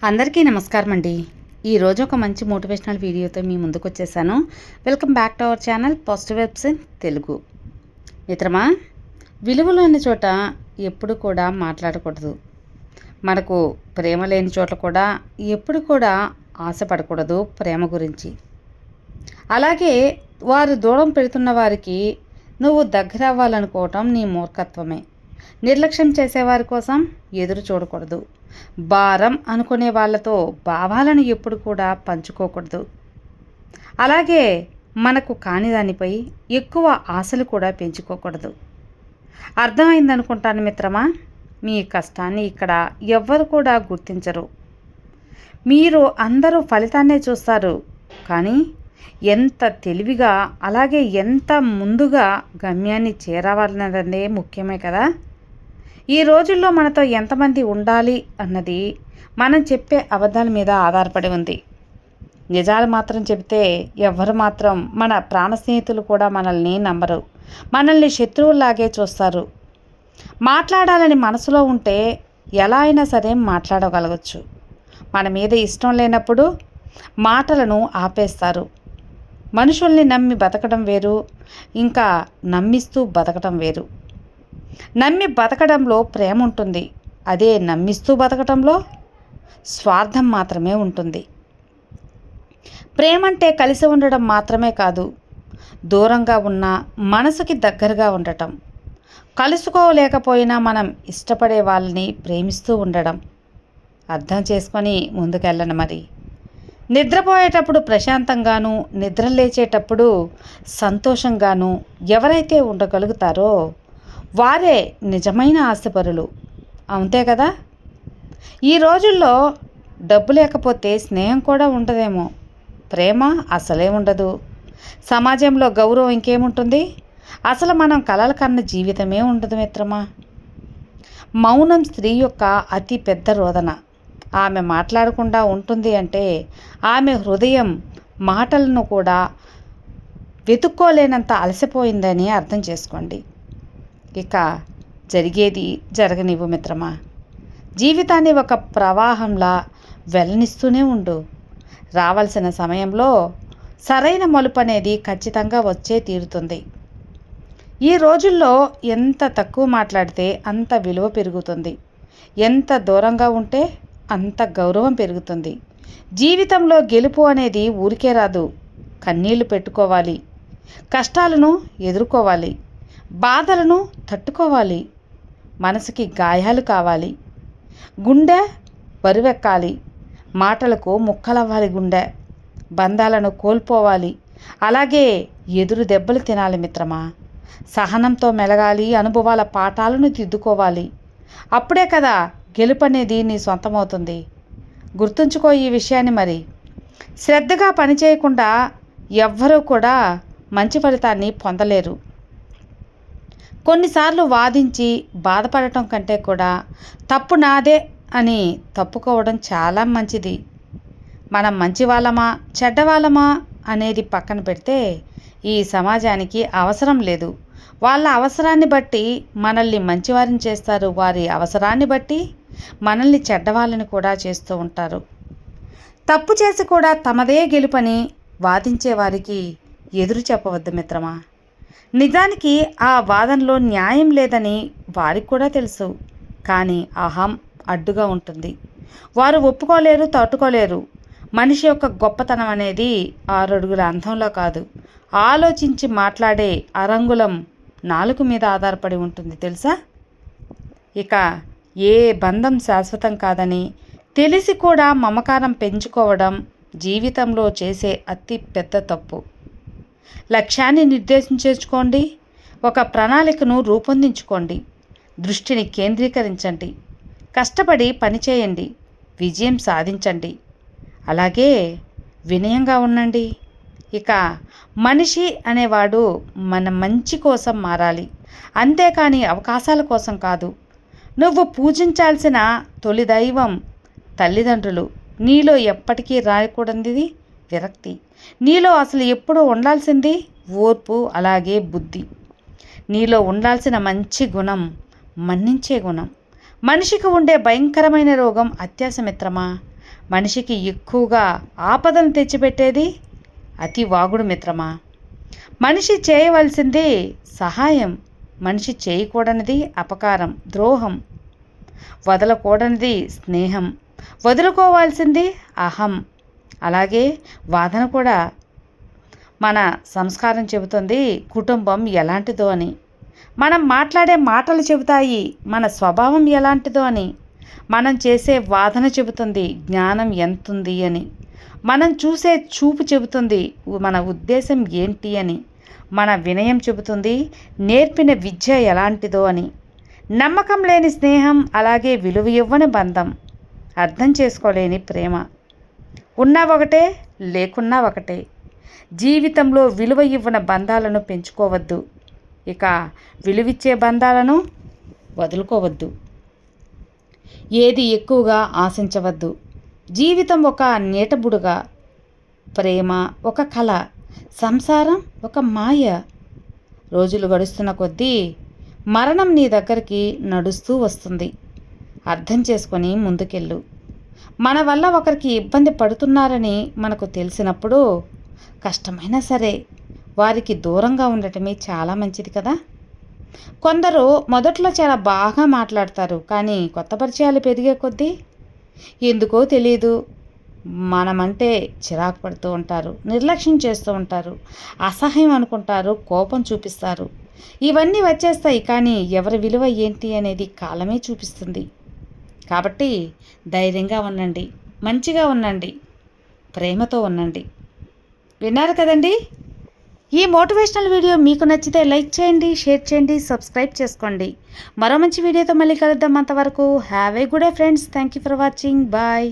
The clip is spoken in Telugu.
అందరికీ నమస్కారం అండి. ఈరోజు ఒక మంచి మోటివేషనల్ వీడియోతో మీ ముందుకు వచ్చేసాను. Welcome back to our channel positive vibes in Telugu. మిత్రమా, విలువలు అనే చోట ఎప్పుడు కూడా మాట్లాడకూడదు. మనకు ప్రేమ లేని చోట కూడా ఎప్పుడు కూడా ఆశపడకూడదు ప్రేమ గురించి. అలాగే వారు దూరం పెడుతున్న వారికి నువ్వు దగ్గర అవ్వాలనుకోవటం నీ మూర్ఖత్వమే. నిర్లక్ష్యం చేసేవారి కోసం ఎదురు చూడకూడదు. భారం అనుకునే వాళ్ళతో భావాలను ఎప్పుడు కూడా పంచుకోకూడదు. అలాగే మనకు కాని దానిపై ఎక్కువ ఆశలు కూడా పెంచుకోకూడదు. అర్థమైందనుకుంటాను మిత్రమా. మీ కష్టాన్ని ఇక్కడ ఎవ్వరు కూడా గుర్తించరు. మీరు అందరూ ఫలితాన్నే చూస్తారు. కానీ ఎంత తెలివిగా, అలాగే ఎంత ముందుగా గమ్యాన్ని చేరవాలన్నదే ముఖ్యమే కదా. ఈ రోజుల్లో మనతో ఎంతమంది ఉండాలి అన్నది మనం చెప్పే అబద్ధాల మీద ఆధారపడి ఉంది. నిజాలు మాత్రం చెబితే ఎవ్వరు మాత్రం, మన ప్రాణ స్నేహితులు కూడా మనల్ని నమ్మరు. మనల్ని శత్రువుల్లాగే చూస్తారు. మాట్లాడాలని మనసులో ఉంటే ఎలా అయినా సరే మాట్లాడగలగచ్చు. మన మీద ఇష్టం లేనప్పుడు మాటలను ఆపేస్తారు. మనుషుల్ని నమ్మి బతకడం వేరు, ఇంకా నమ్మిస్తూ బతకడం వేరు. నమ్మి బతకడంలో ప్రేమ ఉంటుంది. అదే నమ్మిస్తూ బతకడంలో స్వార్థం మాత్రమే ఉంటుంది. ప్రేమ అంటే కలిసి ఉండడం మాత్రమే కాదు, దూరంగా ఉన్న మనసుకి దగ్గరగా ఉండటం. కలుసుకోలేకపోయినా మనం ఇష్టపడే వాళ్ళని ప్రేమిస్తూ ఉండడం. అర్థం చేసుకొని ముందుకెళ్ళను. మరి నిద్రపోయేటప్పుడు ప్రశాంతంగాను, నిద్ర లేచేటప్పుడు సంతోషంగాను ఎవరైతే ఉండగలుగుతారో వారే నిజమైన ఆశపరులు. అంతే కదా. ఈ రోజుల్లో డబ్బు లేకపోతే స్నేహం కూడా ఉండదేమో, ప్రేమ అసలే ఉండదు. సమాజంలో గౌరవం ఇంకేముంటుంది. అసలు మనం కలలు కన్న జీవితమే ఉండదు మిత్రమా. మౌనం స్త్రీ యొక్క అతి పెద్ద రోదన. ఆమె మాట్లాడకుండా ఉంటుంది అంటే ఆమె హృదయం మాటలను కూడా వెతుక్కోలేనంత అలసిపోయిందని అర్థం చేసుకోండి. ఇక జరిగేది జరగనివ్వు మిత్రమా. జీవితాన్ని ఒక ప్రవాహంలా వెళ్ళనిస్తూనే ఉండు. రావాల్సిన సమయంలో సరైన మలుపు అనేది ఖచ్చితంగా వచ్చే తీరుతుంది. ఈ రోజుల్లో ఎంత తక్కువ మాట్లాడితే అంత విలువ పెరుగుతుంది. ఎంత దూరంగా ఉంటే అంత గౌరవం పెరుగుతుంది. జీవితంలో గెలుపు అనేది ఊరికే రాదు. కన్నీళ్లు పెట్టుకోవాలి, కష్టాలను ఎదుర్కోవాలి, బాధలను తట్టుకోవాలి, మనసుకి గాయాలు కావాలి, గుండె బరువెక్కాలి, మాటలకు ముక్కలవ్వాలి, గుండె బంధాలను కోల్పోవాలి, అలాగే ఎదురు దెబ్బలు తినాలి మిత్రమా. సహనంతో మెలగాలి, అనుభవాల పాఠాలను దిద్దుకోవాలి. అప్పుడే కదా గెలుపు అనేది నీ సొంతమవుతుంది. గుర్తుంచుకో ఈ విషయాన్ని. మరి శ్రద్ధగా పనిచేయకుండా ఎవ్వరూ కూడా మంచి ఫలితాన్ని పొందలేరు. కొన్నిసార్లు వాదించి బాధపడటం కంటే కూడా తప్పు నాదే అని తప్పుకోవడం చాలా మంచిది. మనం మంచి వాళ్ళమా చెడ్డవాళ్ళమా అనేది పక్కన పెడితే ఈ సమాజానికి అవసరం లేదు. వాళ్ళ అవసరాన్ని బట్టి మనల్ని మంచివారిని చేస్తారు, వారి అవసరాన్ని బట్టి మనల్ని చెడ్డవాళ్ళని కూడా చేస్తూ ఉంటారు. తప్పు చేసి కూడా తమదే గెలుపని వాదించే వారికి ఎదురు చెప్పవద్దు మిత్రమా. నిజానికి ఆ వాదనలో న్యాయం లేదని వారికి కూడా తెలుసు. కానీ అహం అడ్డుగా ఉంటుంది. వారు ఒప్పుకోలేరు, తట్టుకోలేరు. మనిషి యొక్క గొప్పతనం అనేది 6 అడుగుల అందంలో కాదు, ఆలోచించి మాట్లాడే అరంగుళం నాలుక మీద ఆధారపడి ఉంటుంది తెలుసా. ఇక ఏ బంధం శాశ్వతం కాదని తెలిసి కూడా మమకారం పెంచుకోవడం జీవితంలో చేసే అతి పెద్ద తప్పు. లక్ష్యాన్ని నిర్దేశించుకోండి, ఒక ప్రణాళికను రూపొందించుకోండి, దృష్టిని కేంద్రీకరించండి, కష్టపడి పనిచేయండి, విజయం సాధించండి. అలాగే వినయంగా ఉండండి. ఇక మనిషి అనేవాడు మన మంచి కోసం మారాలి, అంతేకాని అవకాశాల కోసం కాదు. నువ్వు పూజించాల్సిన తొలి దైవం తల్లిదండ్రులు. నీలో ఎప్పటికీ రాకూడనిది విరక్తి. నీలో అసలు ఎప్పుడూ ఉండాల్సింది ఓర్పు, అలాగే బుద్ధి. నీలో ఉండాల్సిన మంచి గుణం మన్నించే గుణం. మనిషికి ఉండే భయంకరమైన రోగం అత్యాశ మిత్రమా. మనిషికి ఎక్కువగా ఆపదను తెచ్చిపెట్టేది అతి వాగుడు మిత్రమా. మనిషి చేయవలసింది సహాయం, మనిషి చేయకూడనిది అపకారం, ద్రోహం. వదలకూడనిది స్నేహం, వదులుకోవాల్సింది అహం. అలాగే వాదన కూడా. మన సంస్కారం చెబుతుంది కుటుంబం ఎలాంటిదో అని. మనం మాట్లాడే మాటలు చెబుతాయి మన స్వభావం ఎలాంటిదో అని. మనం చేసే వాదన చెబుతుంది జ్ఞానం ఎంతుంది అని. మనం చూసే చూపు చెబుతుంది మన ఉద్దేశం ఏంటి అని. మన వినయం చెబుతుంది నేర్పిన విద్య ఎలాంటిదో అని. నమ్మకం లేని స్నేహం, అలాగే విలువ ఇవ్వని బంధం, అర్థం చేసుకోలేని ప్రేమ. ఉన్నా ఒకటే, లేకున్నా ఒకటే. జీవితంలో విలువ ఇవ్వని బంధాలను పెంచుకోవద్దు, ఇక విలువిచ్చే బంధాలను వదులుకోవద్దు. ఏది ఎక్కువగా ఆశించవద్దు. జీవితం ఒక నీటబుడుగా, ప్రేమ ఒక కళ, సంసారం ఒక మాయ. రోజులు గడుస్తున్న కొద్దీ మరణం నీ దగ్గరికి నడుస్తూ వస్తుంది. అర్థం చేసుకొని ముందుకెళ్ళు. మన వల్ల ఒకరికి ఇబ్బంది పడుతున్నారని మనకు తెలిసినప్పుడు కష్టమైనా సరే వారికి దూరంగా ఉండటమే చాలా మంచిది కదా. కొందరు మొదట్లో చాలా బాగా మాట్లాడతారు, కానీ కొత్త పరిచయాలు పెరిగే కొద్దీ ఎందుకో తెలియదు మనమంటే చిరాకు పడుతూ ఉంటారు, నిర్లక్ష్యం చేస్తూ ఉంటారు, అసహ్యం అనుకుంటారు, కోపం చూపిస్తారు. ఇవన్నీ వచ్చేస్తాయి, కానీ ఎవరి విలువ ఏంటి అనేది కాలమే చూపిస్తుంది. కాబట్టి ధైర్యంగా ఉండండి, మంచిగా ఉండండి, ప్రేమతో ఉండండి. విన్నారు కదండి. ఈ మోటివేషనల్ వీడియో మీకు నచ్చితే లైక్ చేయండి, షేర్ చేయండి, సబ్స్క్రైబ్ చేసుకోండి. మరో మంచి వీడియోతో మళ్ళీ కలుద్దాం. అంతవరకు have a good day friends. Thank you for watching. Bye.